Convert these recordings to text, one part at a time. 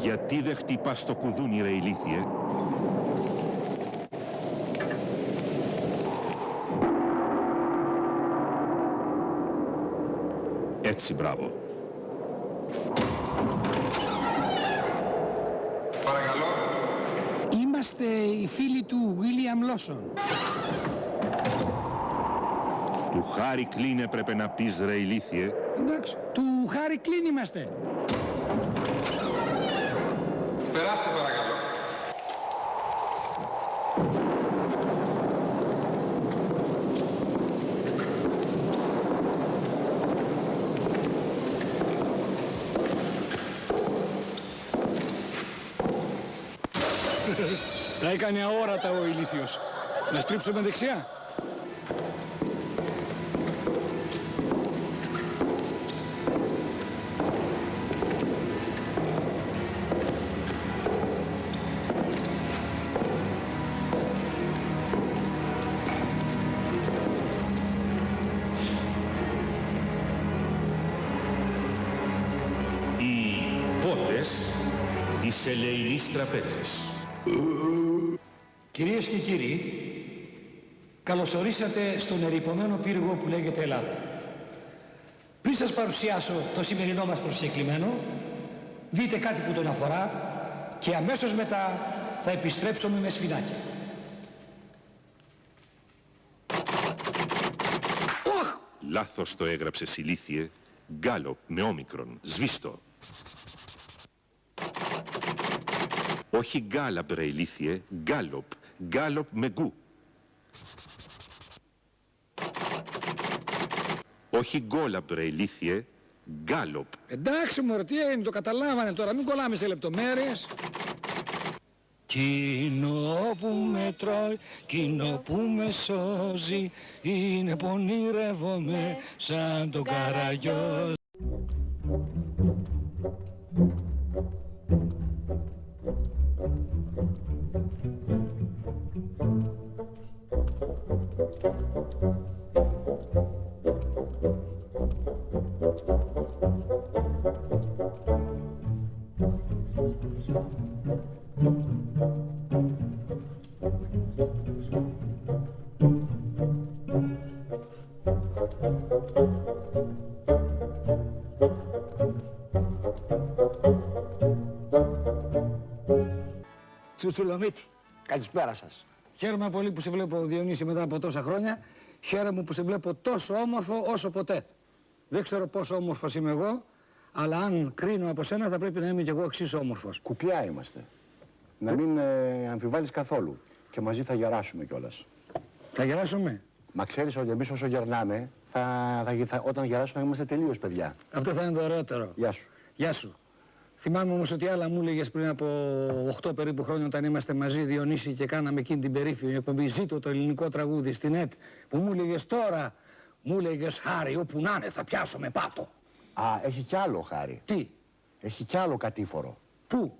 Γιατί δεν χτυπάς στο κουδούνι, ρε ηλίθιε? Έτσι, μπράβο. Παρακαλώ. Είμαστε οι φίλοι του Βίλιαμ Λόσον. Του Χάρι Κλίν έπρεπε να πεις, ρε ηλίθιε. Εντάξει, του Χάρι Κλίν είμαστε. Περάστε παρακαλώ. Τα έκανε αόρατα ο ηλίθιος. Να στρίψουμε δεξιά. Της Ελεηνής Τραπέζης. Κυρίες και κύριοι, καλωσορίσατε στον ερειπωμένο πύργο που λέγεται Ελλάδα. Πριν σας παρουσιάσω το σημερινό μας προσκεκλημένο, δείτε κάτι που τον αφορά και αμέσως μετά θα επιστρέψουμε με σφινάκια. Λάθος το έγραψες, ηλίθιε. Γκάλοπ με όμικρον. Σβήστο. Όχι γκάλαπ, ρε ηλίθιε. Γκάλοπ. Γκάλοπ με γκου. Όχι γκόλαπ, ρε ηλίθιε. Γκάλοπ. Εντάξει μωρέ, τι είναι, το καταλάβανε τώρα, μην κολλάμε σε λεπτομέρειες. Κοινό που με τρώει, κοινό που με σώζει, είναι που ονειρεύομαι σαν το καραγιόζι. Τσουτσουλομίτη, καλησπέρα σας. Χαίρομαι πολύ που σε βλέπω, Διονύση, μετά από τόσα χρόνια. Χαίρομαι που σε βλέπω τόσο όμορφο όσο ποτέ. Δεν ξέρω πόσο όμορφος είμαι εγώ, αλλά αν κρίνω από σένα θα πρέπει να είμαι κι εγώ εξίσου όμορφος. Κουκλιά είμαστε. Να μην αμφιβάλλεις καθόλου. Και μαζί θα γεράσουμε κιόλας. Θα γεράσουμε. Μα ξέρεις ότι εμείς όσο γερνάμε, όταν γεράσουμε θα είμαστε τελείως παιδιά. Αυτό θα είναι το ωραιότερο. Γεια σου. Γεια σου. Θυμάμαι όμως ότι άλλα μου έλεγες πριν από 8 περίπου χρόνια, όταν είμαστε μαζί, Διονύση, και κάναμε εκείνη την περίφημη εκπομπή «Ζήτω το ελληνικό τραγούδι» στην ΕΤ, που μου έλεγες τώρα, μου έλεγες «Χάρη, όπου να είναι θα πιάσω με πάτο». Α, έχει κι άλλο, Χάρη. Τι? Έχει κι άλλο κατήφορο. Πού?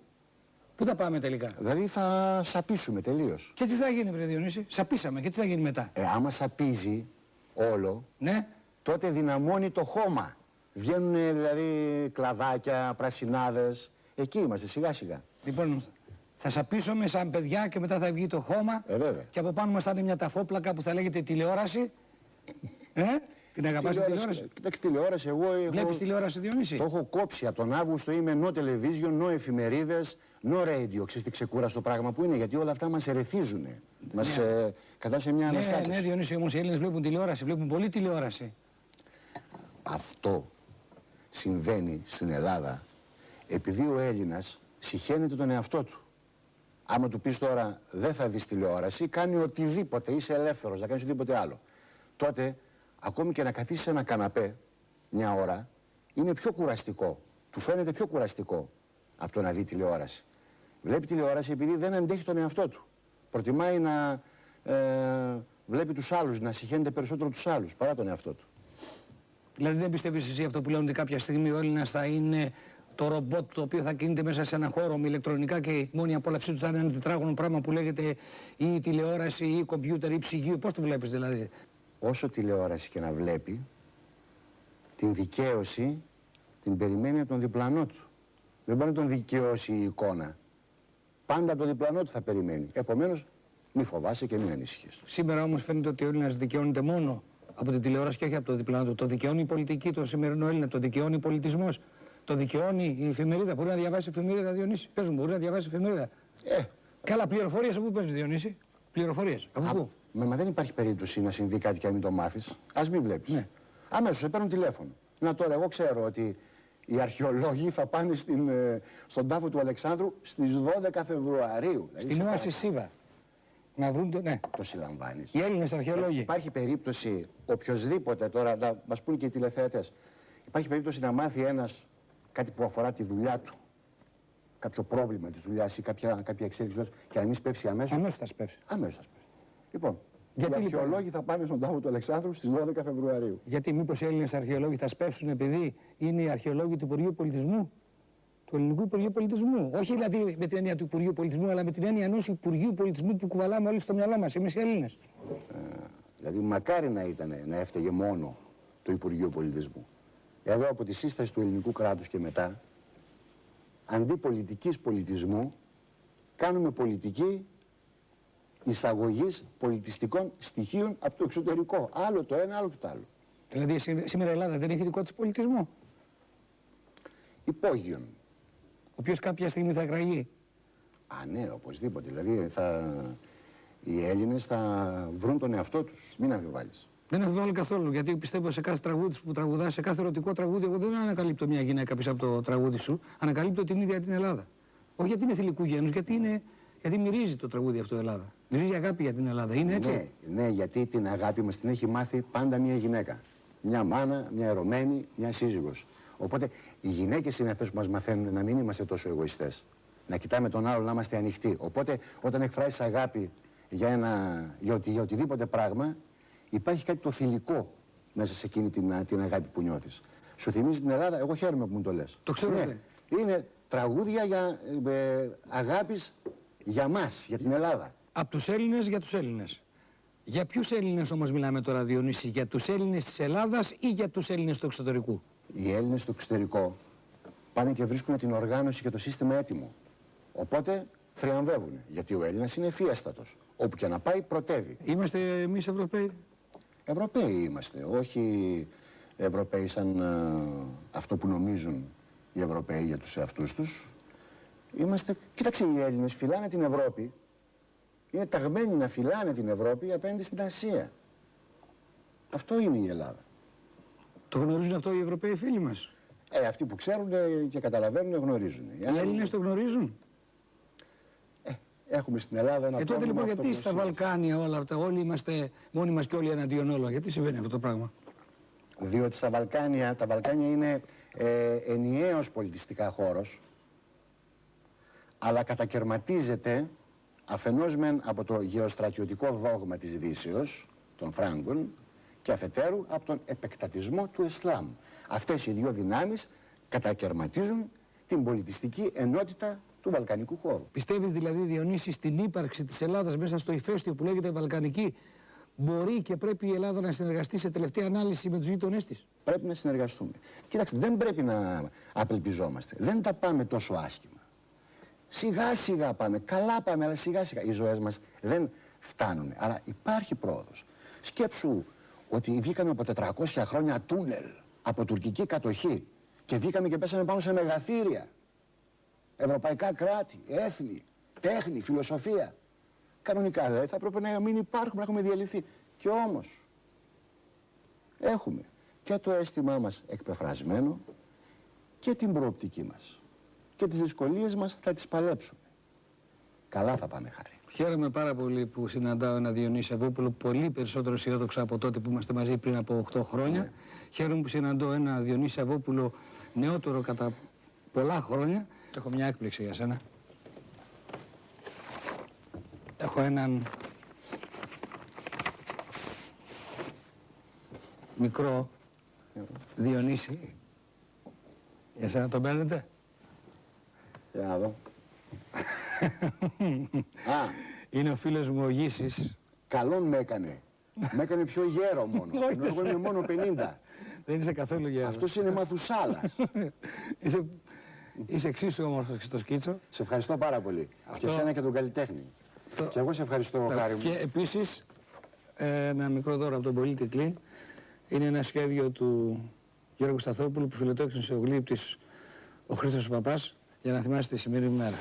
Πού θα πάμε τελικά? Δηλαδή θα σαπίσουμε τελείως. Και τι θα γίνει, βρε Διονύση? Σαπίσαμε και τι θα γίνει μετά? Άμα σαπίζει όλο, Ναι. τότε δυναμώνει το χώμα. Βγαίνουν δηλαδή κλαδάκια, πρασινάδες. Εκεί είμαστε σιγά σιγά. Λοιπόν, θα σαπίσουμε σαν παιδιά και μετά θα βγει το χώμα. Βέβαια. Και από πάνω μας θα είναι μια ταφόπλακα που θα λέγεται τηλεόραση. Την αγαπάς τη τηλεόραση? Κοιτάξτε, τηλεόραση εγώ Βλέπεις τηλεόραση, Διονύση? Το έχω κόψει από τον Αύγουστο, είμαι no television, no εφημερίδες, no radio. Ξέρεις τι ξεκούραστο πράγμα που είναι, γιατί όλα αυτά μας ερεθίζουν. Μας κατά σε μια αναστάτωση. Ναι, Διονύση, όμως οι Έλληνες βλέπουν τηλεόραση, βλέπουν πολύ τηλεόραση. Αυτό συμβαίνει στην Ελλάδα επειδή ο Έλληνας συχαίνεται τον εαυτό του. Άμα του πεις τώρα δεν θα δεις τηλεόραση, κάνει οτιδήποτε, είσαι ελεύθερος να κάνεις οτιδήποτε άλλο. Τότε, ακόμη και να καθίσεις σε ένα καναπέ μια ώρα, είναι πιο κουραστικό. Του φαίνεται πιο κουραστικό από το να δει τηλεόραση. Βλέπει τηλεόραση επειδή δεν αντέχει τον εαυτό του. Προτιμάει να βλέπει τους άλλους, να συχαίνεται περισσότερο τους άλλους παρά τον εαυτό του. Δηλαδή δεν πιστεύεις εσύ αυτό που λένε ότι κάποια στιγμή ο Έλληνας θα είναι το ρομπότ το οποίο θα κινείται μέσα σε ένα χώρο με ηλεκτρονικά και η μόνη απόλαυσή του θα είναι ένα τετράγωνο πράγμα που λέγεται ή τηλεόραση ή κομπιούτερ ή ψυγείο. Πώς το βλέπεις δηλαδή? Όσο τηλεόραση και να βλέπει, την δικαίωση την περιμένει από τον διπλανό του. Δεν μπορεί να τον δικαιώσει η εικόνα. Πάντα από τον διπλανό του θα περιμένει. Επομένως, μη φοβάσαι και μην ανησυχείς. Σήμερα όμως φαίνεται ότι ο Έλληνας δικαιώνεται μόνο από την τηλεόραση και όχι από το διπλανό του. Το δικαιώνει η πολιτική, το σημερινό Έλληνα, το δικαιώνει ο πολιτισμός, το δικαιώνει η εφημερίδα. Μπορεί να διαβάσει εφημερίδα, Διονύση? Πες μου, μπορεί να διαβάσει εφημερίδα? Καλά, πληροφορίες από πού παίρνεις, Διονύση? Πληροφορίες από πού? Μα δεν υπάρχει περίπτωση να συμβεί κάτι και να μην το μάθεις. Ας μην βλέπεις. Ναι. Αμέσως σε παίρνουν τηλέφωνο. Να τώρα, εγώ ξέρω ότι οι αρχαιολόγοι θα πάνε στον τάφο του Αλεξάνδρου στις 12 Φεβρουαρίου. Στην Όαση Σίβα. Να βρουν το. Ναι. Το συλλαμβάνεις. Οι Έλληνες αρχαιολόγοι. Υπάρχει περίπτωση οποιοσδήποτε τώρα, να μας πούν και οι τηλεθεατές, υπάρχει περίπτωση να μάθει ένας κάτι που αφορά τη δουλειά του, κάποιο πρόβλημα της δουλειάς ή κάποια εξέλιξη του και να μην σπεύσει αμέσως? Αμέσως θα σπεύσει. Αμέσως θα σπεύσει. Λοιπόν, Γιατί, οι αρχαιολόγοι λοιπόν? θα πάνε στον τάφο του Αλεξάνδρου στις 12 Φεβρουαρίου. Γιατί μήπως οι Έλληνες αρχαιολόγοι θα σπεύσουν επειδή είναι οι αρχαιολόγοι του Υπουργείου Πολιτισμού? Του Ελληνικού Υπουργείου Πολιτισμού. Όχι δηλαδή με την έννοια του Υπουργείου Πολιτισμού, αλλά με την έννοια ενός Υπουργείου Πολιτισμού που κουβαλάμε όλοι στο μυαλό μας, εμείς οι Έλληνες. Δηλαδή, μακάρι να έφταιγε μόνο το Υπουργείο Πολιτισμού. Εδώ από τη σύσταση του ελληνικού κράτους και μετά, αντί πολιτικής πολιτισμού, κάνουμε πολιτική εισαγωγής πολιτιστικών στοιχείων από το εξωτερικό. Άλλο το ένα, άλλο και το άλλο. Δηλαδή σήμερα η Ελλάδα δεν έχει δικό της πολιτισμό, Υπόγειον. ο οποίος κάποια στιγμή θα εκραγεί. Ναι, οπωσδήποτε. Δηλαδή οι Έλληνες θα βρουν τον εαυτό τους. Μην αμφιβάλλεις. Δεν αμφιβάλλω καθόλου, γιατί πιστεύω σε κάθε τραγούδι που τραγουδάς, σε κάθε ερωτικό τραγούδι, εγώ δεν ανακαλύπτω μια γυναίκα πίσω από το τραγούδι σου, ανακαλύπτω την ίδια την Ελλάδα. Όχι γιατί είναι θηλυκού γένους, γιατί μυρίζει το τραγούδι αυτό η Ελλάδα. Μυρίζει αγάπη για την Ελλάδα. Είναι έτσι? Ναι, γιατί την αγάπη μας την έχει μάθει πάντα μια γυναίκα. Μια μάνα, μια ερωμένη, μια σύζυγος. Οπότε οι γυναίκες είναι αυτές που μας μαθαίνουν να μην είμαστε τόσο εγωιστές. Να κοιτάμε τον άλλο, να είμαστε ανοιχτοί. Οπότε όταν εκφράζεις αγάπη για οτιδήποτε πράγμα, υπάρχει κάτι το θηλυκό μέσα σε εκείνη την αγάπη που νιώθεις. Σου θυμίζει την Ελλάδα? Εγώ χαίρομαι που μου το λες. Το ξέρω. Ναι, είναι τραγούδια αγάπης για μας, για την Ελλάδα. Από τους Έλληνες για τους Έλληνες. Για ποιους Έλληνες όμως μιλάμε τώρα, Διονύση? Για τους Έλληνες της Ελλάδας ή για τους Έλληνες του εξωτερικού? Οι Έλληνες στο εξωτερικό πάνε και βρίσκουν την οργάνωση και το σύστημα έτοιμο. Οπότε θριαμβεύουν. Γιατί ο Έλληνας είναι ευφιέστατος. Όπου και να πάει, πρωτεύει. Είμαστε εμείς Ευρωπαίοι? Ευρωπαίοι είμαστε. Όχι Ευρωπαίοι σαν αυτό που νομίζουν οι Ευρωπαίοι για τους εαυτούς τους. Κοίταξε, οι Έλληνες φυλάνε την Ευρώπη. Είναι ταγμένοι να φυλάνε την Ευρώπη απέναντι στην Ασία. Αυτό είναι η Ελλάδα. Το γνωρίζουν αυτό οι Ευρωπαίοι φίλοι μας? Αυτοί που ξέρουν και καταλαβαίνουν γνωρίζουν. Οι Έλληνες το γνωρίζουν? Έχουμε στην Ελλάδα ένα τότε λοιπόν γιατί στα αυτοπροσίας. Βαλκάνια όλα αυτά, όλοι είμαστε μόνοι μας και όλοι εναντίον όλων? Γιατί συμβαίνει αυτό το πράγμα? Διότι τα Βαλκάνια είναι ενιαίος πολιτιστικά χώρος, αλλά κατακερματίζεται αφενός μεν από το γεωστρατιωτικό δόγμα της Δύσεως, των Φράγκων, και αφετέρου από τον επεκτατισμό του Ισλάμ. Αυτές οι δύο δυνάμεις κατακερματίζουν την πολιτιστική ενότητα του βαλκανικού χώρου. Πιστεύεις δηλαδή, Διονύση, στην ύπαρξη της Ελλάδας μέσα στο ηφαίστειο που λέγεται Βαλκανική, μπορεί και πρέπει η Ελλάδα να συνεργαστεί σε τελευταία ανάλυση με τους γείτονές της? Πρέπει να συνεργαστούμε. Κοίταξτε, δεν πρέπει να απελπιζόμαστε. Δεν τα πάμε τόσο άσχημα. Σιγά σιγά πάμε, καλά πάμε, αλλά σιγά σιγά. Οι ζωές μας δεν φτάνουν. Αλλά υπάρχει πρόοδος. Σκέψου ότι βγήκαμε από 400 χρόνια τούνελ από τουρκική κατοχή και βγήκαμε και πέσαμε πάνω σε μεγαθύρια. Ευρωπαϊκά κράτη, έθνη, τέχνη, φιλοσοφία. Κανονικά δηλαδή θα πρέπει να μην υπάρχουμε, να έχουμε διαλυθεί. Και όμως έχουμε και το αίσθημά μας εκπεφρασμένο και την προοπτική μας. Και τις δυσκολίες μας θα τις παλέψουμε. Καλά θα πάμε, Χάρη. Χαίρομαι πάρα πολύ που συναντάω ένα Διονύση Σαββόπουλο πολύ περισσότερο αισιόδοξο από τότε που είμαστε μαζί πριν από 8 χρόνια. Χαίρομαι που συναντώ ένα Διονύση Σαββόπουλο νεότερο κατά πολλά χρόνια. Έχω μια έκπληξη για σένα. Έχω έναν μικρό Διονύση. Για σένα τον παίρνετε? Για να δω. Α, Είναι ο φίλος μου ο Γύσης. καλόν με έκανε. Με έκανε πιο γέρο μόνο. Όχι, Ενώ εγώ είμαι μόνο 50. Δεν είσαι καθόλου γέρος. Αυτός είναι Μαθουσάλας. Είσαι εξίσου όμορφος και στο σκίτσο. Σε ευχαριστώ πάρα πολύ. Αυτό- Και εσένα και τον καλλιτέχνη. Και εγώ σε ευχαριστώ, χάρη μου. Και επίσης, ένα μικρό δώρο από τον πολίτη Κλίν. Είναι ένα σχέδιο του Γιώργου Σταθόπουλου που φιλοτόξινσε ο γλύπτης ο Χρήστος Παπάς για να θυμάστε τη σημερινή μέρα.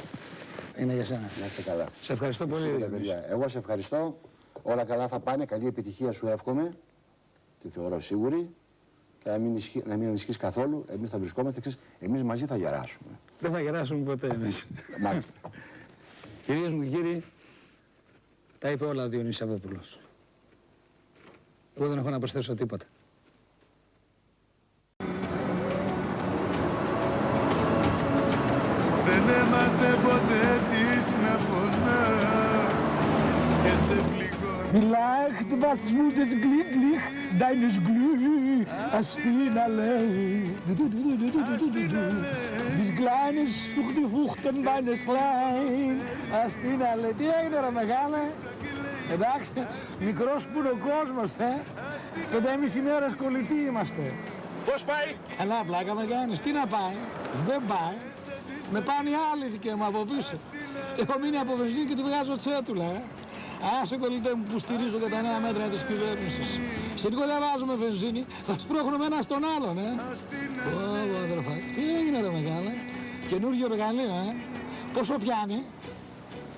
Είναι για σένα. Να είστε καλά. Σε ευχαριστώ πολύ. Σίγουρα, Διονύση. παιδιά. Εγώ σε ευχαριστώ. Όλα καλά θα πάνε. Καλή επιτυχία σου εύχομαι. Τη θεωρώ σίγουρη. Και να μην ανησυχείς καθόλου. Εμείς θα βρισκόμαστε. Εμείς μαζί θα γεράσουμε. Δεν θα γεράσουμε ποτέ εμείς. Μάλιστα. Κυρίες μου και κύριοι, τα είπε όλα ο Διονύσης Σαββόπουλος. Εγώ δεν έχω να προσθέσω τίποτα. Δεν έμαθε ποτέ της να πονά και σε πληγώνει. Vielleicht was Gutes glücklich deines Glück als ihn allein. Τις κλάνεις του τη χούχτεν meines Lein als ihn allein. Τι έγινε ρε μεγάλε? Εντάξει, μικρός που είναι ο κόσμος, 5,5 μέρες κολλητοί είμαστε. Πώς πάει? Καλά, πλάκα με κάνεις. Τι να πάει? Δεν πάει. Με πάνε οι άλλοι δικαί μου από πίσω. Έχω μείνει από βενζίνη και του βγάζω τσέτουλα, Άσε κολλητέ μου που στηρίζω και τα νέα μέτρα της κυβέρνησης. Σε λίγο δεν βάζουμε βενζίνη, θα σπρώχνουμε ένα στον άλλον, Ω, αδερφά, τι έγινε ρε μεγάλε? Καινούργιο εργαλείο, Πόσο πιάνει?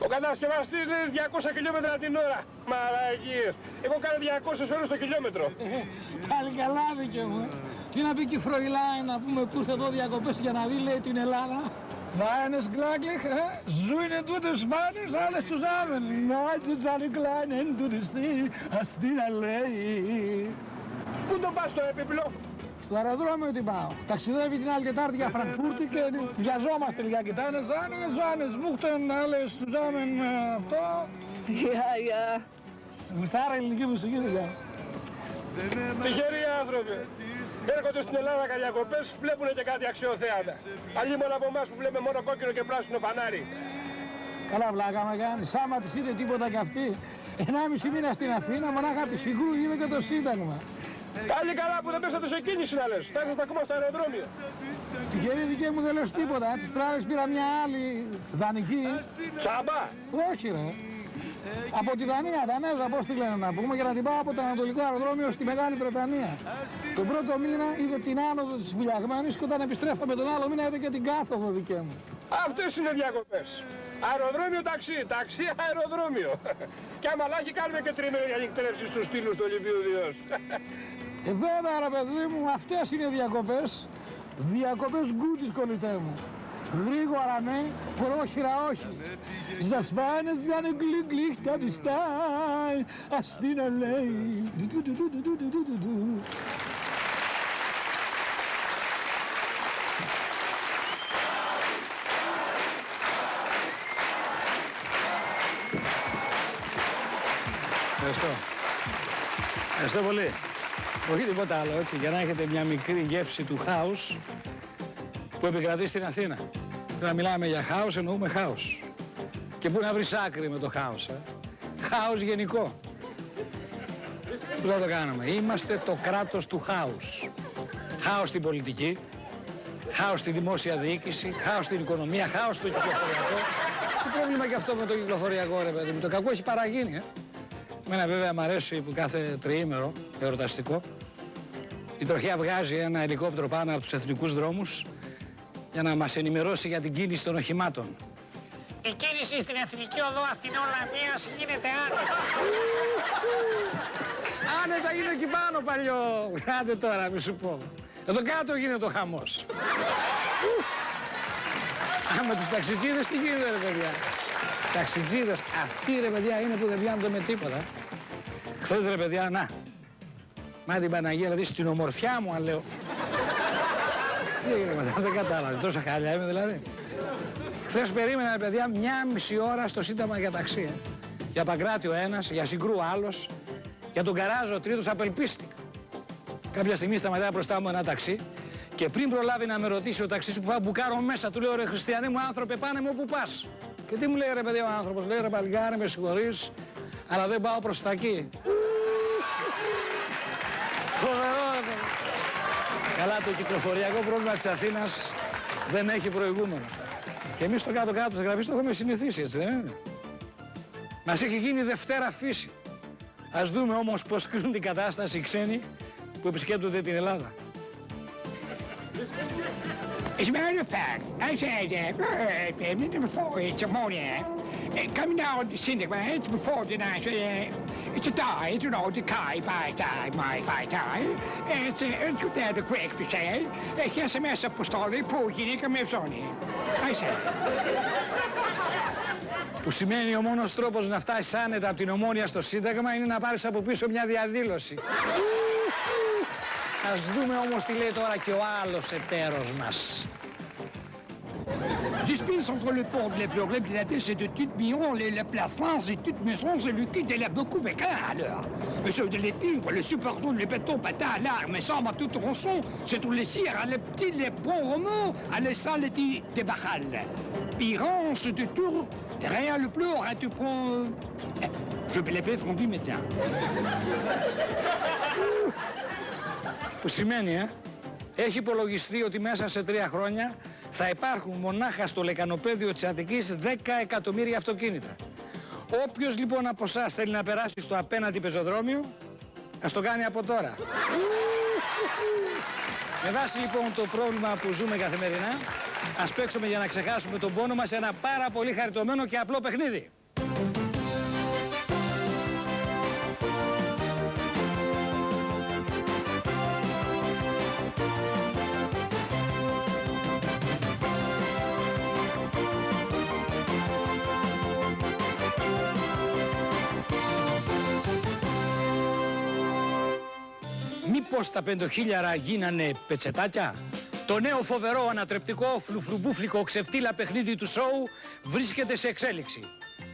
Ο κατασκευαστής λέει 200 χιλιόμετρα την ώρα. Μαλακίες. Εγώ κάνω 200 ώρες το χιλιόμετρο. Πάλι καλά δικαί μου, Τι να πει και η Φροϊλάιν, να πούμε που ήρθε εδώ διακοπές για να δει, λέει, την Ελλάδα. Meines glücklich, Sühne du des Mannes, alles zusammen. Nein, du seine Kleinen, du des See, hast die allein. Πού τον πας στο έπιπλο? Στο αεροδρόμιο την πάω. Ταξιδεύει την άλλη Τετάρτη για Φραγκφούρτη και βιαζόμαστε λιγάκι. Τα είναι ζάνες, μούχτεν, άλλες zusammen, αυτό. Ja. Γουστάρα ελληνική μουσική, παιδιά. Τυχεροί άνθρωποι. Έρχονται στην Ελλάδα για διακοπές, βλέπουν και κάτι αξιοθέατα. Αλλοί μόνο από εμάς που βλέπουμε μόνο κόκκινο και πράσινο φανάρι. Καλά βλάκα με κάνει. Άμα της είδε τίποτα κι αυτή. 1,5 μήνα στην Αθήνα, μονάχα τη Συγκρού είδε και το Σύνταγμα. Πάλι καλά που δεν πέσατε σε κίνηση να λες. Θα είσαστε ακόμα στο αεροδρόμιο. Τυχερή δική μου δεν λέω τίποτα. Τις πράγματες πήρα μια άλλη δανεική. Τσάμπα. Όχι ρε. Από τη Δανία, Δανέζα, πώς τη λένε να πούμε, για να την πάω από το Ανατολικό αεροδρόμιο στη Μεγάλη Βρετανία. Τον πρώτο μήνα είδε την άνοδο της βουλιαγμένης και όταν επιστρέφαμε τον άλλο μήνα είδε και την κάθοδο δικαί μου. Αυτές είναι διακοπές. Αεροδρόμιο ταξί, ταξί αεροδρόμιο. Και άμα λάχει κάνουμε και τριμμένη ανοιχτρεύση στους στήλους του Ολυμπίου Διός. Βέβαια ρε παιδί μου, αυτές είναι διακοπές. Διακοπές γκούτης κολλητέ μου. Γρήγορα ναι, πρόχειρα όχι. Das Weines seine Glücklichkeit ist dein, als την allein. Ευχαριστώ. Ευχαριστώ πολύ. Όχι τίποτα άλλο, έτσι, για να έχετε μια μικρή γεύση του χάους που επικρατεί στην Αθήνα. Να μιλάμε για χάος, εννοούμε χάος. Και πού να βρεις άκρη με το χάος, Χάος γενικό. Πού θα το κάνουμε? Είμαστε το κράτος του χάους. Χάος στην πολιτική, χάος στη δημόσια διοίκηση, χάος στην οικονομία, χάος στο κυκλοφοριακό. Τι πρόβλημα και αυτό με το κυκλοφοριακό, ρε παιδί μου? Το κακό έχει παραγίνει, Εμένα βέβαια μου αρέσει που κάθε τριήμερο εορταστικό η τροχιά βγάζει ένα ελικόπτερο πάνω από τους εθνικούς δρόμους για να μας ενημερώσει για την κίνηση των οχημάτων. Η κίνηση στην Εθνική Οδό Αθηνών-Λαμίας γίνεται άνετα. Άνετα είναι εκεί πάνω παλιό. Άντε τώρα, μη σου πω. Εδώ κάτω γίνεται ο χαμός. Με τους ταξιτζίδες τι γίνεται ρε παιδιά? Ταξιτζίδες αυτοί ρε παιδιά είναι που δεν πιάνονται με τίποτα. Χθες ρε παιδιά, να. Μα την Παναγία, δηλαδή στην ομορφιά μου αν λέω. Τι έγινε μετά, δεν κατάλαβε. Τόσα χάλια είμαι δηλαδή. Χθες περίμενα παιδιά 1,5 ώρα στο Σύνταγμα για ταξί. Για Παγκράτιο ένας, για Συγκρού άλλος, για τον Καράζο ο τρίτος, απελπίστηκα. Κάποια στιγμή σταματάει μπροστά μου ένα ταξί και Και πριν προλάβει να με ρωτήσει ο ταξής που πάω μπουκάρω μέσα, του λέω ρε Χριστιανέ μου άνθρωπε πάνε μου όπου πας. Και τι μου λέει ρε παιδί ο άνθρωπος, λέει ρε παλικάρι με συγχωρείς, αλλά δεν πάω προς τα εκεί. Φοβερό ρε παιδί. Καλά το κυκλοφοριακό πρόβλημα της Αθήνας δεν έχει προηγούμενο. Και εμείς στο κάτω-κάτω της γραφής το έχουμε συνηθίσει έτσι δεν είναι. Μας έχει γίνει Δευτέρα φύση. Ας δούμε όμως πώς κρίνουν την κατάσταση οι ξένοι που επισκέπτονται την Ελλάδα. As a matter of fact, I said before it's ammonia. Coming down the centigrades before the night, it's a die, you know, the Kai by die, my fight die. It's there the Greek for sale. Here's a mess of apostolic, Pugini, Kamefsoni. I said. Που σημαίνει ο μόνος τρόπος να φτάσεις άνετα από την Ομόνια στο Σύνταγμα είναι να πάρεις από πίσω μια διαδήλωση. Ας δούμε όμως τι λέει τώρα και ο άλλος εταίρος μας. J'espère entre le port de la problème de la tête, c'est de toute million, la place France et toute maison, c'est le kit de la beaucoup bécard alors. Monsieur de l'été, le supporton, le béton, patin, l'arme, sans ma tout tronçon, c'est tout les cires, à les petits, les bons romans, à les salles des barrales. Pirance de tour, rien le plus, hein, tu prends. Je vais les mettre en vie maintenant. Που σημαίνει, έχει υπολογιστεί ότι μέσα σε 3 χρόνια θα υπάρχουν μονάχα στο λεκανοπέδιο της Αττικής 10 εκατομμύρια αυτοκίνητα. Όποιος λοιπόν από εσάς θέλει να περάσει στο απέναντι πεζοδρόμιο, ας το κάνει από τώρα. Με βάση λοιπόν το πρόβλημα που ζούμε καθημερινά, ας παίξουμε για να ξεχάσουμε τον πόνο μας ένα πάρα πολύ χαριτωμένο και απλό παιχνίδι. Μήπως τα 5.000 γίνανε πετσετάκια? Το νέο φοβερό ανατρεπτικό φλουφρουμπούφλικο ξεφτύλα παιχνίδι του σόου βρίσκεται σε εξέλιξη.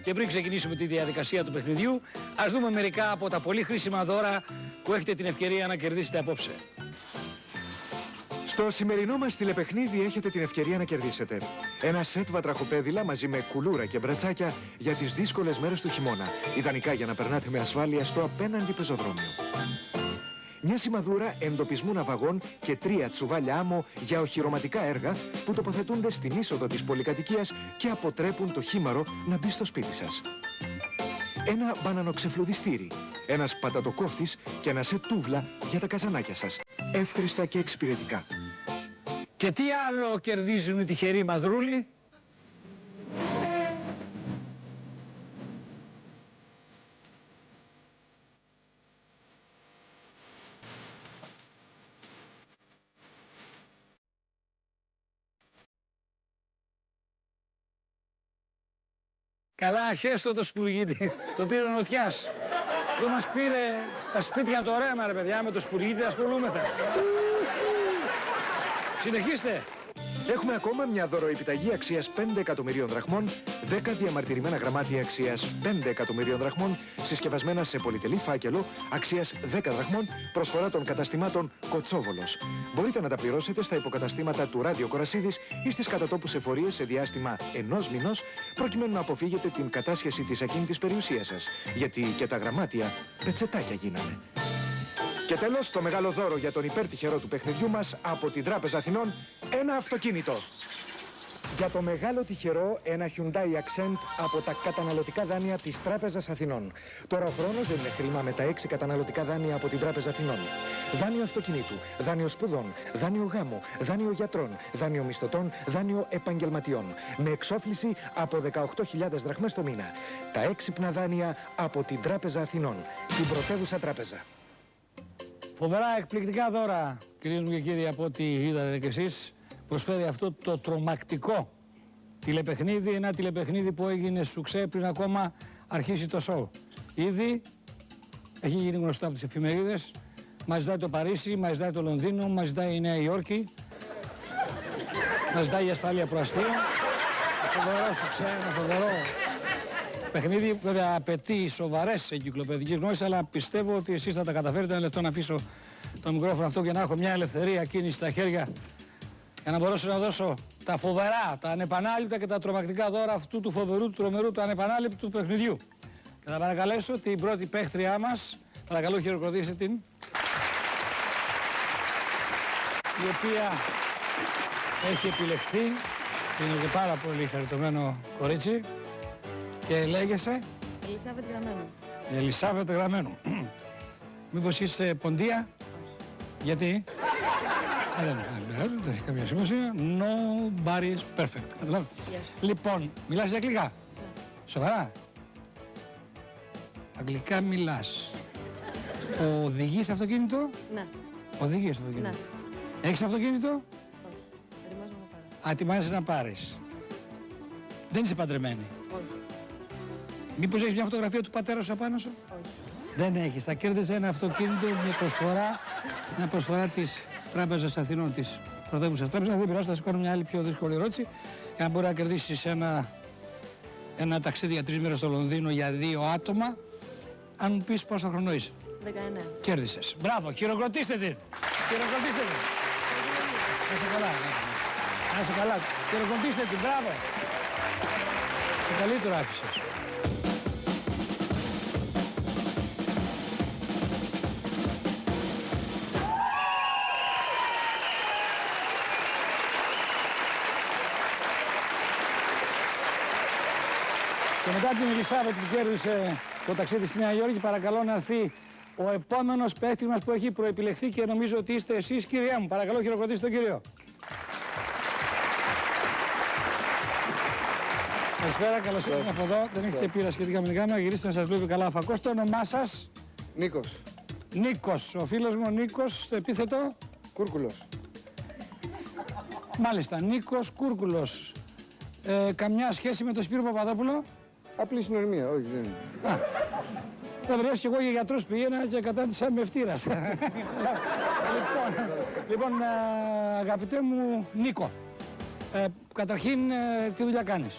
Και πριν ξεκινήσουμε τη διαδικασία του παιχνιδιού, ας δούμε μερικά από τα πολύ χρήσιμα δώρα που έχετε την ευκαιρία να κερδίσετε απόψε. Στο σημερινό μας τηλεπαιχνίδι έχετε την ευκαιρία να κερδίσετε ένα σετ βατραχοπέδιλα μαζί με κουλούρα και μπρατσάκια για τις δύσκολες μέρες του χειμώνα. Ιδανικά για να περνάτε με ασφάλεια στο απέναντι πεζοδρόμιο. Μια σημαδούρα εντοπισμού ναυαγών και 3 τσουβάλια άμμο για οχυρωματικά έργα που τοποθετούνται στην είσοδο της πολυκατοικίας και αποτρέπουν το χήμαρο να μπει στο σπίτι σας. Ένα μπανανοξεφλουδιστήρι, ένας πατατοκόφτης και ένα σετ τούβλα για τα καζανάκια σας. Εύχριστα και εξυπηρετικά. Και τι άλλο κερδίζουν οι τυχεροί μαδρούλοι? Καλά, χέστο το σπουργίτι. Το πήρε ο Νοτιάς. Εδώ μας πήρε τα σπίτια το ρέμα, ρε παιδιά, με το σπουργίτι ασχολούμεθα. Συνεχίστε. Έχουμε ακόμα μια δωροεπιταγή αξίας 5 εκατομμυρίων δραχμών, 10 διαμαρτυρημένα γραμμάτια αξίας 5 εκατομμυρίων δραχμών, συσκευασμένα σε πολυτελή φάκελο αξίας 10 δραχμών, προσφορά των καταστημάτων Κοτσόβολος. Μπορείτε να τα πληρώσετε στα υποκαταστήματα του Ράδιο Κορασίδης ή στις κατατόπους εφορίες σε διάστημα 1 μηνός, προκειμένου να αποφύγετε την κατάσχεση της ακίνητης περιουσίας σας. Γιατί και τα γραμμάτια πετσετάκια γίνανε. Και τέλος, το μεγάλο δώρο για τον υπέρτυχερό του παιχνιδιού μας από την Τράπεζα Αθηνών, ένα αυτοκίνητο. Για το μεγάλο τυχερό, ένα Hyundai Accent από τα καταναλωτικά δάνεια της Τράπεζας Αθηνών. Τώρα ο χρόνος δεν είναι χρήμα με τα 6 καταναλωτικά δάνεια από την Τράπεζα Αθηνών. Δάνειο αυτοκινήτου, δάνειο σπουδών, δάνειο γάμου, δάνειο γιατρών, δάνειο μισθωτών, δάνειο επαγγελματιών. Με εξόφληση από 18.000 δραχμές το μήνα. Τα έξυπνα δάνεια από την Τράπεζα Αθηνών. Την πρωτεύουσα τράπεζα. Φοβερά εκπληκτικά δώρα, κυρίες μου και κύριοι, από ό,τι είδατε κι εσείς, προσφέρει αυτό το τρομακτικό τηλεπαιχνίδι, ένα τηλεπαιχνίδι που έγινε σουξέ πριν ακόμα αρχίσει το σοου. Ήδη έχει γίνει γνωστό από τις εφημερίδες, μας ζητάει το Παρίσι, μας ζητάει το Λονδίνο, μας ζητάει η Νέα Υόρκη, μας ζητάει η ασφάλεια προαστία. Φοβερό σουξέ, ένα φοβερό παιχνίδι. Βέβαια απαιτεί σοβαρές εγκυκλοπαιδικές γνώσεις, αλλά πιστεύω ότι εσείς θα τα καταφέρετε. Ένα λεπτό να αφήσω το μικρόφωνο αυτό και να έχω μια ελευθερία κίνηση στα χέρια για να μπορέσω να δώσω τα φοβερά, τα ανεπανάληπτα και τα τρομακτικά δώρα αυτού του φοβερού, του τρομερού, του ανεπανάληπτου παιχνιδιού. Και θα παρακαλέσω την πρώτη παίχτριά μας, παρακαλώ χειροκροτήστε την, η οποία έχει επιλεχθεί, είναι και πάρα πολύ χαριτωμένο κορίτσι και λέγεσαι Ελισάβετ Γραμμένου. Ελισάβετ Γραμμένου. Μήπως είσαι ποντία? Γιατί? Δεν έχει καμία σημασία. Nobody is perfect. Καταλάβει. Yes. Λοιπόν, μιλάς αγγλικά? Σοβαρά? Αγγλικά μιλάς. Οδηγείς αυτοκίνητο? Ναι. Οδηγείς αυτοκίνητο. Ναι. Έχεις αυτοκίνητο? Όχι. Ετοιμάζω να πάρω. Α, ετοιμάζεσαι να πάρεις. Δεν είσαι παντρεμένη. Όχι. Μήπως έχεις μια φωτογραφία του πατέρα σου απάνω σου? Όχι. Δεν έχεις. Θα κέρδιζε ένα αυτοκίνητο μια προσφορά της Τράπεζας Αθηνών, της πρωτεύουσας τράπεζας. Δεν πειράζει, θα σου κάνω μια άλλη πιο δύσκολη ερώτηση για να μπορεί να κερδίσεις ένα ταξίδι για 3 μέρες στο Λονδίνο για 2 άτομα. Αν μου πεις πόσο χρόνο είσαι. 19. Κέρδισες. Μπράβο, χειροκροτήστε την. Χειροκροτήστε την. Να είσαι καλά. Να είσαι καλά. Χειροκροτήστε την. Μπράβο. Το καλύτερο άφησες. Και μετά την Ελισάβετ που κέρδισε το ταξίδι στη Νέα Υόρκη, παρακαλώ να έρθει ο επόμενος παίκτης μας που έχει προεπιλεχθεί και νομίζω ότι είστε εσείς, κυρία μου. Παρακαλώ, χειροκροτήστε τον κύριο. Καλησπέρα, καλώς ήρθατε από εδώ. Δεν έχετε πείρα σχετικά με την κάμερα. Γυρίστε να σας βλέπει καλά ο φακός. Το όνομά σας? Νίκος. Νίκος. Ο φίλος μου ο Νίκος, το επίθετο? Κούρκουλος. Μάλιστα, Νίκος Κούρκουλος. Καμιά σχέση με τον Σπύρο Παπαδόπουλο? Απλή συνορμία, όχι δεν είναι. Δεν βρες, και εγώ για γιατρός πήγαινα και κατάντησα με ευτήρας. Λοιπόν, αγαπητέ μου Νίκο, καταρχήν τι δουλειά κάνεις?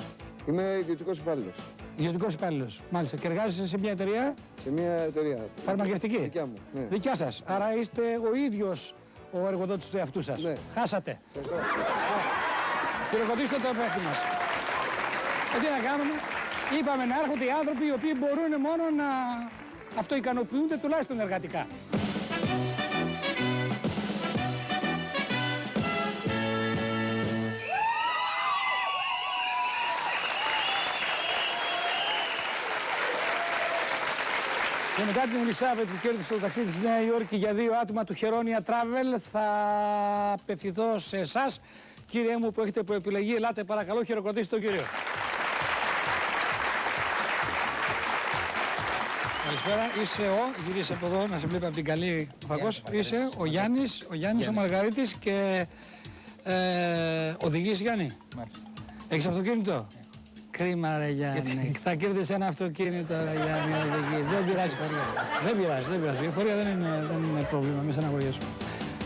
Είμαι ιδιωτικός υπάλληλος. Ιδιωτικός υπάλληλος, μάλιστα. Και εργάζεσαι σε μια εταιρεία Σε μια εταιρεία. φαρμακευτική? Δικιά μου. Ναι. Δικιά σας. Άρα είστε ο ίδιος ο εργοδότης του εαυτού σας. Ναι. Χάσατε. Χειροκροτήστε το παίχτη μας. Τι να κάνουμε. Είπαμε να έρχονται οι άνθρωποι οι οποίοι μπορούν μόνο να αυτοικανοποιούνται τουλάχιστον εργατικά. Και μετά την Ελισάβετ που κέρδισε το ταξίδι στη Νέα Υόρκη για 2 άτομα του Χερόνια Travel, θα απευθυνθώ σε εσάς, κύριε μου, που έχετε προεπιλεγεί. Ελάτε παρακαλώ, χειροκροτήστε τον κύριο. Καλησπέρα, είσαι γυρίσε από εδώ να σε βλέπει από την καλή φακός. Είσαι ο Γιάννης, ο Μαργαρίτης και οδηγείς, Γιάννη. Μάλιστα. Έχεις αυτοκίνητο? Κρίμα ρε Γιάννη, θα κέρδισε ένα αυτοκίνητο ρε Γιάννη, δεν πειράζει. Δεν πειράζει, η εφορία δεν είναι πρόβλημα, μη στεναχωριέσαι.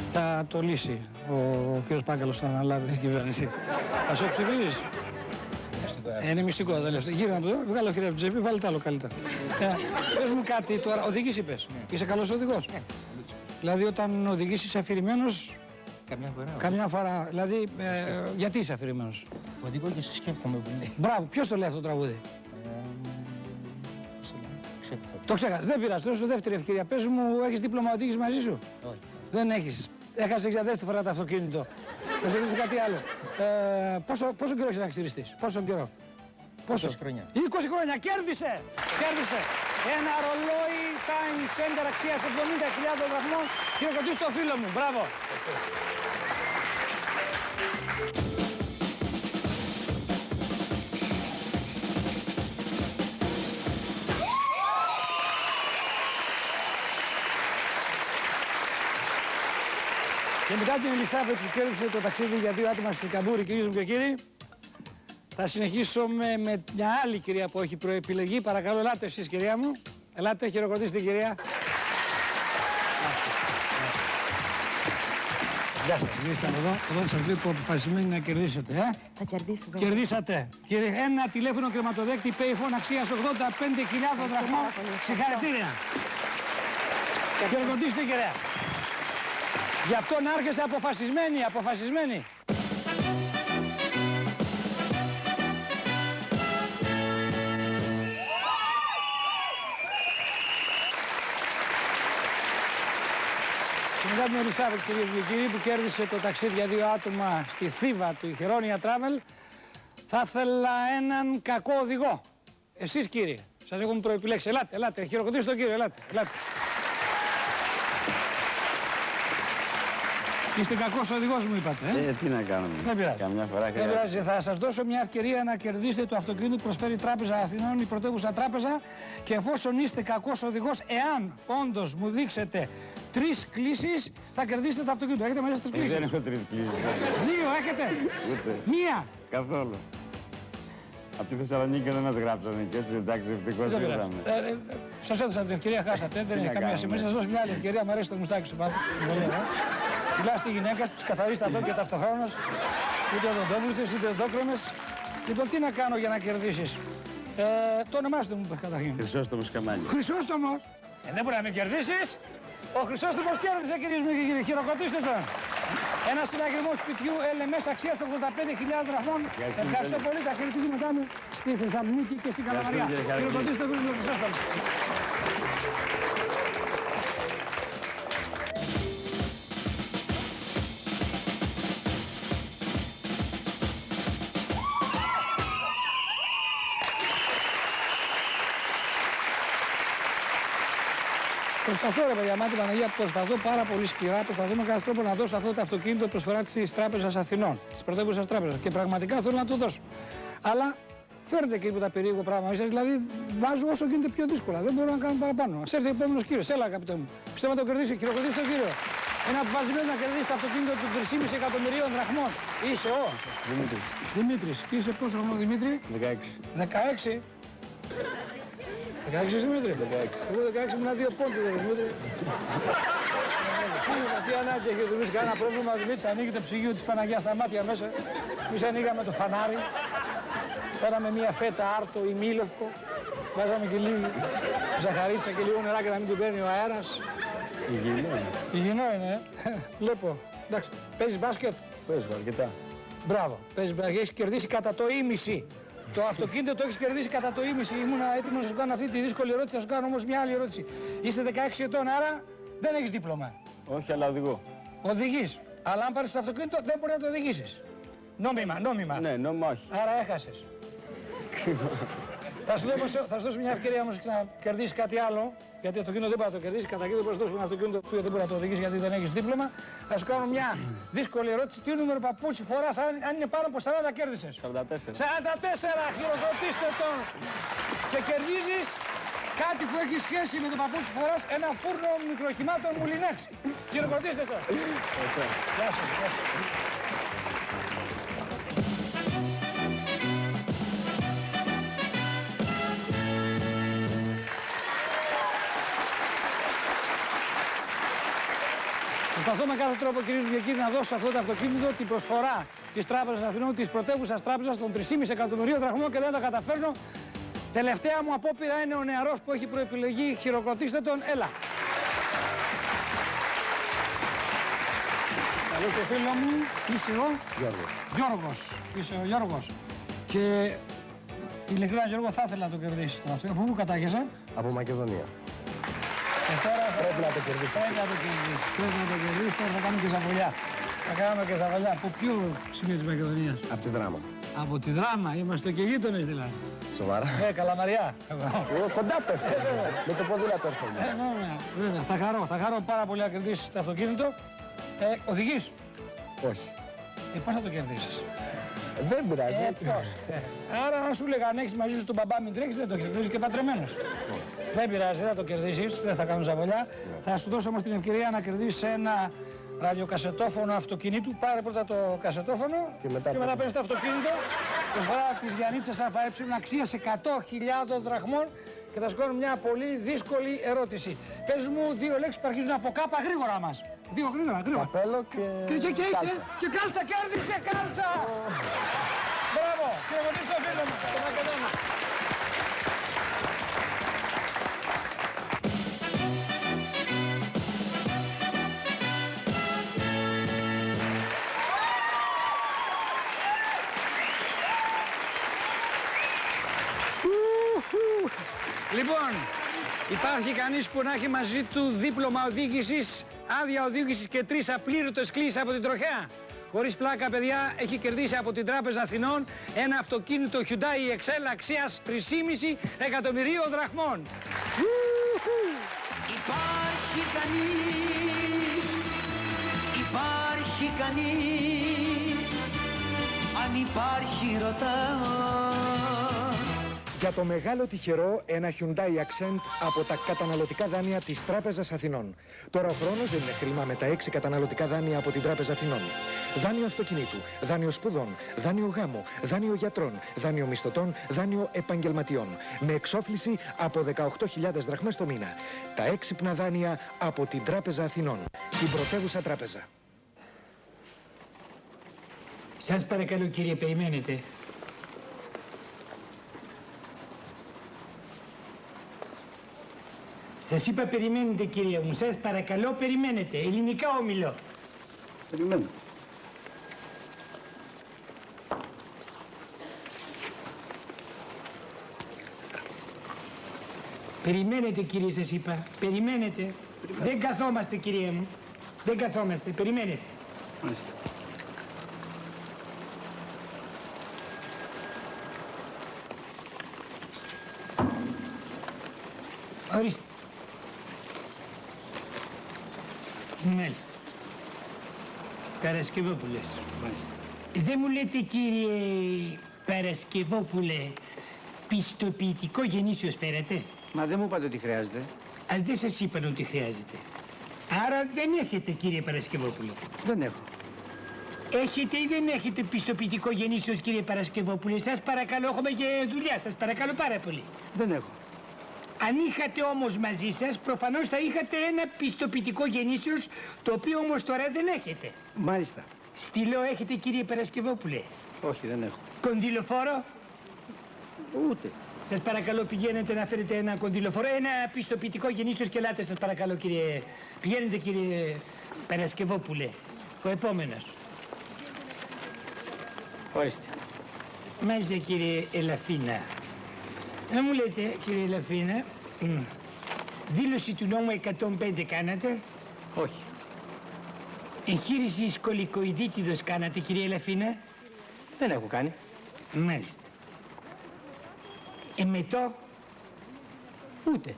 Θα το λύσει ο κύριος Πάγκαλος θα αναλάβει την κυβέρνηση. Θα σου ψηφίσεις? Είναι μυστικό, δεν λες. Γύρω από εδώ, βγάλω χέρι από την τσέπη, βάλε το άλλο καλύτερα. Πες μου κάτι τώρα, οδηγείς είπες? Είσαι καλός οδηγός? Δηλαδή όταν οδηγείς είσαι αφηρημένος? Καμιά φορά. Δηλαδή, γιατί είσαι αφηρημένος? Οδηγώ και σε σκέφτομαι πολύ. Μπράβο, ποιος το λέει αυτό το τραγούδι? Το ξέχασες, δεν πειράζει. Τώρα στο δεύτερη ευκαιρία. Πες μου, έχεις δίπλωμα οδήγησης μαζί σου? Όχι. Δεν έχεις. Έχασες για δεύτερη φορά το αυτοκίνητο. Να σε ρωτήσω κάτι άλλο. Πόσο καιρό έχεις να ξυριστείς? Πόσο καιρό? 20 χρόνια. 20 χρόνια. Κέρδισε! Κέρδισε! Ένα ρολόι Time Center αξίας 70.000 δραχμών. Χειροκροτήστε το φίλο μου. Μπράβο! Και μετά την Ελισάβετ που κέρδισε το ταξίδι για 2 άτομα στη Καμπούρη, κυρίες μου και κύριοι, θα συνεχίσουμε με μια άλλη κυρία που έχει προεπιλεγεί. Παρακαλώ, ελάτε εσείς κυρία μου. Ελάτε, χειροκροτήστε την κυρία. Γεια σας. Ήσταν εδώ σας βλέπω αποφασισμένοι να κερδίσετε. Θα κερδίσω. Κερδίσατε. Κύριε, ένα τηλέφωνο κρεματοδέκτη Payphone αξίας 85.000 δραχμών. Συγχαρητήρια. Χειροκροτήστε κυρία. Γι' αυτό να έρχεστε αποφασισμένοι. Αγάπη Ελισάβετ, κυρίες και κύριοι, που κέρδισε το ταξίδι για 2 άτομα στη Θήβα του Χιρόνια Travel, θα ήθελα έναν κακό οδηγό. Εσείς, κύριε, σας έχουμε προεπιλέξει. Ελάτε, χειροκροτήστε τον κύριο, ελάτε. Είστε κακός οδηγός, μου είπατε. Τι να κάνουμε. Δεν πειράζει. Καμιά φορά Δεν πειράζει. Θα σας δώσω μια ευκαιρία να κερδίσετε το αυτοκίνητο που προσφέρει η Τράπεζα Αθηνών, η πρωτεύουσα τράπεζα. Και εφόσον είστε κακός οδηγός, εάν όντως μου δείξετε 3 κλήσεις, θα κερδίσετε το αυτοκίνητο. Έχετε μέσα 3 κλήσεις. Δεν έχω 3 κλήσεις. 2 έχετε. Ούτε. Μία. Καθόλου. Από τη Θεσσαλονίκη δεν μας γράψανε και έτσι εντάξει ευτυχώς ήρθαμε. Σας έδωσα την ευκαιρία, χάσατε. Δεν έχει καμία σημασία. Σας δώσω μια άλλη ευκαιρία. Μ' αρέσει το μουστάκι σου πάντα. Φιλάς τη γυναίκα σου, της καθαρίζεις τα δόντια ταυτοχρόνως. Ούτε οδοντόβουλτσες, ούτε οδοντόκρεμες. Λοιπόν, τι να κάνω για να κερδίσεις. Το όνομά σου δεν μου είπες καταρχήν. Χρυσόστομος Καμάλης. Χρυσόστομος. Δεν μπορεί να με κερδίσεις. Ο Χρυσόστομος κέρδισε, κυρίες μου και κύριοι. Χειροκροτήστε τον. Ένα συναγερμό σπιτιού LMS αξίας 85.000 δραχμών. Ευχαριστώ πολύ. Τα χαιρετίσματά μου στη Θεσσαλονίκη και στην Καλαμαριά. Χειροκροτήστε τον Χρυσόστομο. Προσπαθώ, ρε παιδιά, μάτι Παναγία, προσπαθώ πάρα πολύ σκληρά. Προσπαθώ με κάθε τρόπο να δώσω αυτό το αυτοκίνητο προσφορά της Τράπεζας Αθηνών, της πρωτεύουσας τράπεζας. Και πραγματικά θέλω να το δώσω. Αλλά φέρνετε και τίποτα περίεργο πράγμα. Δηλαδή, βάζω όσο γίνεται πιο δύσκολα. Δεν μπορώ να κάνω παραπάνω. Α έρθει ο επόμενος κύριος. Έλα, αγαπητέ μου. Πιστεύω να το κερδίσει. Χειροκροτήστε τον κύριο. Είναι αποφασισμένο να κερδίσει το αυτοκίνητο του 3,5 εκατομμυρίων δραχμών. Είσαι ο Δημήτρης. Και είσαι πόσο χρόνο, Δημήτρη? 16. 16 είσαι, Δημήτρη? 16. Εγώ 16 ήμουν 2 πόντου, Δημήτρη. Τι ανάγκη έχει ο Δημήτρης, κανένα πρόβλημα. Ο Δημήτρης ανοίγει το ψυγείο της Παναγιάς στα μάτια μέσα. Εμείς ανοίγαμε το φανάρι. Πέραμε μια φέτα άρτο ή μήλευκο. Βάζαμε και λίγη ζαχαρίτσα και λίγο νεράκι να μην του παίρνει ο αέρας. Υγιεινό είναι, Βλέπω. Εντάξει, παίζεις μπάσκετ? Παίζω αρκετά. Μπράβο, παίζεις μπάσκετ. Έχεις κερδίσει κατά το ίμιση. Το αυτοκίνητο το έχεις κερδίσει κατά το ίμιση. Ήμουν έτοιμος να σου κάνω αυτή τη δύσκολη ερώτηση, θα σου κάνω όμως μια άλλη ερώτηση. Είστε 16 ετών, άρα δεν έχεις δίπλωμα. Όχι, αλλά οδηγώ. Οδηγείς. Αλλά αν πάρεις το αυτοκίνητο δεν μπορεί να το οδηγήσεις. Νόμιμα. Ναι, νόμιμα όχι. Άρα έχασες. Θα σου δώσω μια ευκαιρία όμως να κερδίσεις κάτι άλλο. Γιατί το αυτοκίνητο δεν μπορεί να το κερδίσει. Καταρχήν δεν μπορεί να σου δώσουμε ένα αυτοκίνητο που δεν μπορεί να το οδηγήσει γιατί δεν έχεις δίπλωμα. Θα σου κάνω μια δύσκολη ερώτηση. Τι νούμερο παπούτσι φοράς, αν είναι πάνω από 40 κέρδισες? 44. 44! Χειροκροτήστε τον! Και κερδίζεις κάτι που έχει σχέση με το παπούτσι που φοράς, ένα φούρνο μικροχυμάτων Moulinex. Χειροκροτήστε τον! Γεια σου. Προσπαθώ με κάθε τρόπο, κυρίες και κύριοι, να δώσω αυτό το αυτοκίνητο την προσφορά της Τράπεζας Αθηνών, της πρωτεύουσας τράπεζας των 3,5 εκατομμυρίων δραχμών και δεν τα καταφέρνω. Τελευταία μου απόπειρα είναι ο νεαρός που έχει προεπιλεγεί. Χειροκροτήστε τον. Έλα. Καλώς το φίλο μου. Είσαι ο Γιώργος. Είσαι ο Γιώργος. Και ειλικρινά, Γιώργο, θα ήθελα να το κερδίσει το αυτό. Από πού κατάγεσαι? Από Μακεδονία. Και τώρα Πρέπει να το κερδίσει. Πρέπει να το κερδίσει. Τώρα θα κάνουμε και ζαβολιά. Θα κάνουμε και ζαβολιά. Από ποιο σημείο της Μακεδονίας? Από τη Δράμα. Από τη Δράμα. Είμαστε και γείτονες δηλαδή. Σοβαρά. Καλαμαριά. Κοντά πέφτει. Με το ποδήλατο έρχομαι. Βέβαια. Θα χαρώ πάρα πολύ να κερδίσεις το αυτοκίνητο. Οδηγείς? Όχι. Πώς θα το κερδίσεις? Δεν πειράζει. Πώς? Άρα αν σου έλεγα αν έχεις μαζί σου τον μπαμπά μην τρέξεις, δεν το έχεις. Δεν είσαι και παντρεμένος. Δεν πειράζει, δεν θα το κερδίσεις, δεν θα κάνω ζαβολιά. Θα σου δώσω όμως την ευκαιρία να κερδίσεις ένα ραδιοκασετόφωνο αυτοκινήτου. Πάρε πρώτα το κασετόφωνο και μετά παίρνεις το αυτοκίνητο. Προσφορά της Γιαννίτσας ΑΕ αξίας 100.000 δραχμών. Και θα σου κάνω μια πολύ δύσκολη ερώτηση. Πες μου 2 λέξεις που αρχίζουν από κάπα γρήγορα μας. 2 γρήγορα. Καπέλο και κάλτσα, κέρδισε κάλτσα! Μπράβο, χειροκροτήστε το φίλο μου, το Μακεδόνα. Λοιπόν, υπάρχει κανείς που να έχει μαζί του δίπλωμα οδήγησης άδεια οδήγησης και 3 απλήρωτες κλήσεις από την τροχέα. Χωρίς πλάκα, παιδιά, έχει κερδίσει από την Τράπεζα Αθηνών ένα αυτοκίνητο Hyundai Excel αξίας 3,5 εκατομμυρίων δραχμών. Υπάρχει κανείς, αν υπάρχει ρωτάω. Για το μεγάλο τυχερό, ένα Hyundai Accent από τα καταναλωτικά δάνεια της Τράπεζας Αθηνών. Τώρα ο χρόνος δεν είναι χρήμα με τα 6 καταναλωτικά δάνεια από την Τράπεζα Αθηνών. Δάνειο αυτοκινήτου, δάνειο σπουδών, δάνειο γάμου, δάνειο γιατρών, δάνειο μισθωτών, δάνειο επαγγελματιών. Με εξόφληση από 18.000 δραχμές το μήνα. Τα έξυπνα δάνεια από την Τράπεζα Αθηνών. Την πρωτεύουσα τράπεζα. Σας παρακαλώ κύριε, περιμένετε. Σας είπα περιμένετε κυρία μου, σας παρακαλώ περιμένετε. Ελληνικά ομιλώ. Περιμένω. Περιμένετε κύριε, σας είπα. Περιμένετε. Δεν καθόμαστε κυρία μου. Δεν καθόμαστε. Περιμένετε. Μάλιστα. Ορίστε. Μάλιστα. Παρασκευόπουλες. Μάλιστα. Δεν μου λέτε κύριε Παρασκευόπουλε, πιστοποιητικό γεννήσεως φέρατε? Μα δεν μου είπατε ότι χρειάζεται. Αν δεν σας είπαν ότι χρειάζεται. Άρα δεν έχετε κύριε Παρασκευόπουλε. Δεν έχω. Έχετε ή δεν έχετε πιστοποιητικό γεννήσεως κύριε Παρασκευόπουλε? Σας παρακαλώ, έχουμε και δουλειά, σας παρακαλώ πάρα πολύ. Δεν έχω. Αν είχατε όμως μαζί σας, προφανώς θα είχατε ένα πιστοποιητικό γεννήσεως, το οποίο όμως τώρα δεν έχετε. Μάλιστα. Στυλό έχετε κύριε Παρασκευόπουλε? Όχι, δεν έχω. Κονδυλοφόρο? Ούτε. Σας παρακαλώ πηγαίνετε να φέρετε ένα κονδυλοφόρο, ένα πιστοποιητικό γεννήσεως και ελάτε σας παρακαλώ κύριε. Πηγαίνετε κύριε Παρασκευόπουλε. Ο επόμενος. Ορίστε. Μάλιστα κύριε Ελαφίνα. Να μου λέτε κύριε Ελαφίνα, δήλωση του νόμου 105 κάνατε? Όχι. Εγχείρηση σκολικοειδίτιδος κάνατε κύριε Ελαφίνα? Δεν έχω κάνει. Μάλιστα. Εμετό? Ούτε.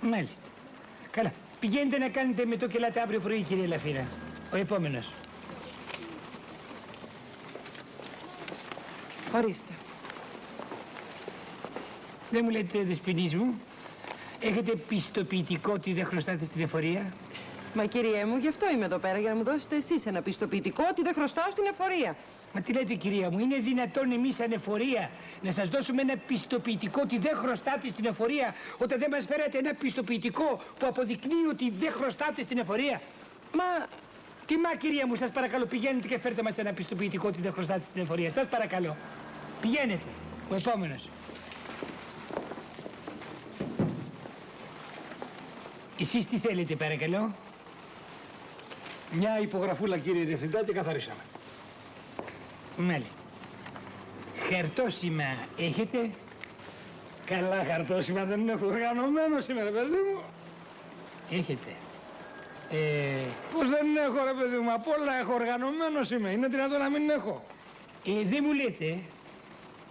Μάλιστα. Καλά. Πηγαίνετε να κάνετε εμετό και ελάτε αύριο πρωί κύριε Ελαφίνα. Ο επόμενος. Ορίστε. Δεν μου λέτε δεσποινής μου, έχετε πιστοποιητικό ότι δεν χρωστάτε στην εφορία? Μα κυριέ μου, γι' αυτό είμαι εδώ πέρα, για να μου δώσετε εσείς ένα πιστοποιητικό ότι δεν χρωστάω στην εφορία. Μα τι λέτε κυρία μου, είναι δυνατόν εμείς σαν εφορία να σας δώσουμε ένα πιστοποιητικό ότι δεν χρωστάτε στην εφορία, όταν δεν μας φέρατε ένα πιστοποιητικό που αποδεικνύει ότι δεν χρωστάτε στην εφορία? Μα... Τι μα κυρία μου, σας παρακαλώ πηγαίνετε και φέρτε μας ένα πιστοποιητικό ότι δεν χρωστάτε στην εφορία. Σας παρακαλώ. Πηγαίνετε. Ο επόμενος. Εσείς τι θέλετε παρακαλώ? Μια υπογραφούλα κύριε Διευθυντά και καθαρίσαμε. Μάλιστα. Χαρτόσημα έχετε? Καλά χαρτόσημα δεν έχω, οργανωμένο σήμερα παιδί μου. Έχετε. Πώς δεν έχω ρε παιδί μου, απ' όλα έχω, οργανωμένος είμαι, είναι δυνατόν να μην έχω? Δεν μου λέτε,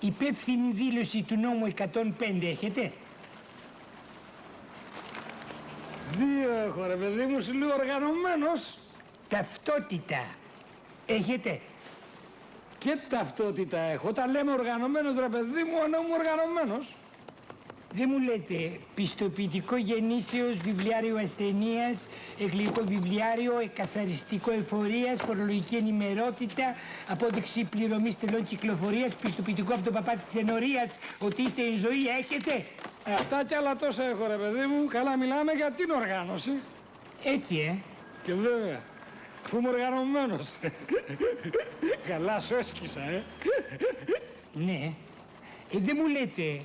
υπεύθυνη δήλωση του νόμου 105 έχετε? 2 έχω ρε παιδί μου, σου λέω οργανωμένος. Ταυτότητα έχετε? Και ταυτότητα έχω, όταν λέμε οργανωμένος ρε παιδί μου, εννοούμε οργανωμένος. Δεν μου λέτε πιστοποιητικό γεννήσεως, βιβλιάριο ασθενείας, εκλογικό βιβλιάριο, εκαθαριστικό εφορίας, φορολογική ενημερότητα, απόδειξη πληρωμής τελών κυκλοφορίας, πιστοποιητικό από τον παπά της ενορίας ότι είστε εν ζωή έχετε? Αυτά κι άλλα τόσα έχω ρε παιδί μου, καλά μιλάμε για την οργάνωση. Έτσι Και βέβαια, αφού είμαι οργανωμένος. Καλά σου έσκυσα Ναι. Δεν μου λέτε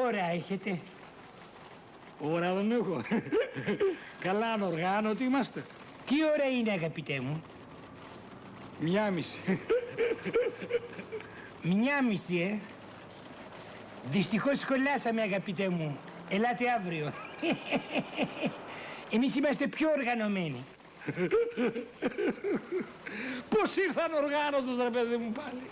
ώρα έχετε? Ώρα δεν έχω. Καλά ανοργάνωτοι είμαστε. Τι ώρα είναι αγαπητέ μου? 1:30. 1:30 Δυστυχώς σχολάσαμε αγαπητέ μου. Ελάτε αύριο. Εμείς είμαστε πιο οργανωμένοι. Πώς ήρθαν οργάνωτος, ρε παιδί μου, πάλι.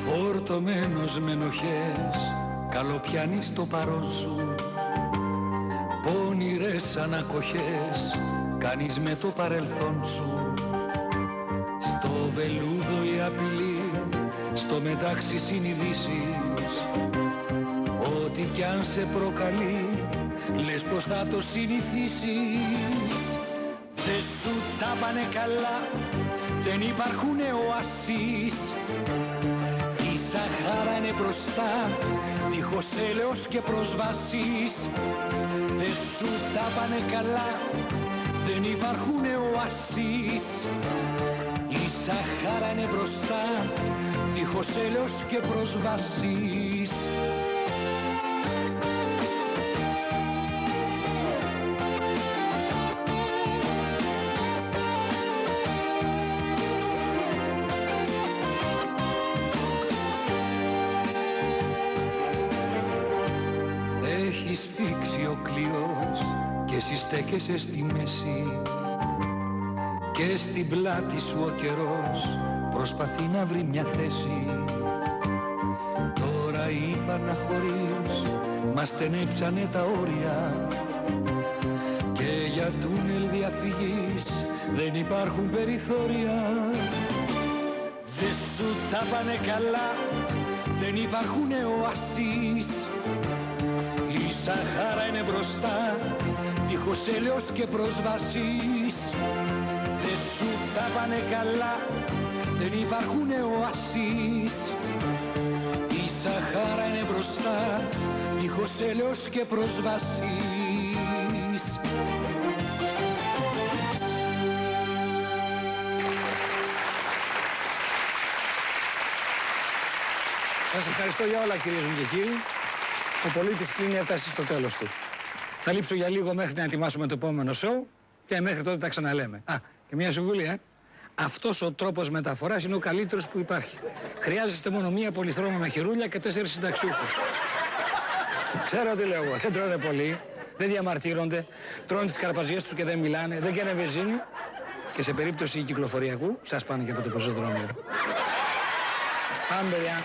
Φορτωμένος με ενοχές, καλοπιάνεις το παρόν σου. Πόνηρες ανακοχές, κάνεις με το παρελθόν σου. Στο βελούδο η απειλή, στο μετάξι συνειδήσεις. Ό,τι κι αν σε προκαλεί, λες πως θα το συνηθίσεις. Δεν σου τα πάνε καλά, δεν υπάρχουνε οασίς. Η Σαχάρα είναι μπροστά, δίχως έλεος και προσβάσεις. Δεν σου τα πάνε καλά, δεν υπάρχουνε οασίς. Η Σαχάρα είναι μπροστά, δίχως έλεος και προσβάσεις. Έχει σφίξει ο κλειός και εσύ στέκεσαι στη μέση. Και στην πλάτη σου ο καιρός προσπαθεί να βρει μια θέση. Τώρα είπα να χωρίς, μας στενέψανε τα όρια. Και για τούνελ διαφυγής δεν υπάρχουν περιθώρια. Δεν σου τα πάνε καλά, δεν υπάρχουνε οασίς. Η Σαχάρα είναι μπροστά, δίχως έλεος και προσβάσεις. Δεν σου τα πάνε καλά, δεν υπάρχουνε οασίς. Η Σαχάρα είναι μπροστά, δίχως έλεος και προσβάσεις. Σας ευχαριστώ για όλα, κυρίες μου και κύριοι. Ο πολίτης κλείνει, έφτασε στο τέλος του. Θα λείψω για λίγο μέχρι να ετοιμάσουμε το επόμενο σοου και μέχρι τότε τα ξαναλέμε. Α, και μια συμβουλή, Αυτός ο τρόπος μεταφοράς είναι ο καλύτερος που υπάρχει. Χρειάζεστε μόνο μία πολυθρόνα με χειρούλια και 4 συνταξιούχους. Ξέρω τι λέω εγώ, δεν τρώνε πολύ, δεν διαμαρτύρονται, τρώνε τις καρπαζιές τους και δεν μιλάνε, δεν καίνε βενζίνη και σε περίπτωση κυκλοφοριακού, σας πάνε και από το πεζοδρόμιο. Πάμε, παιδιά.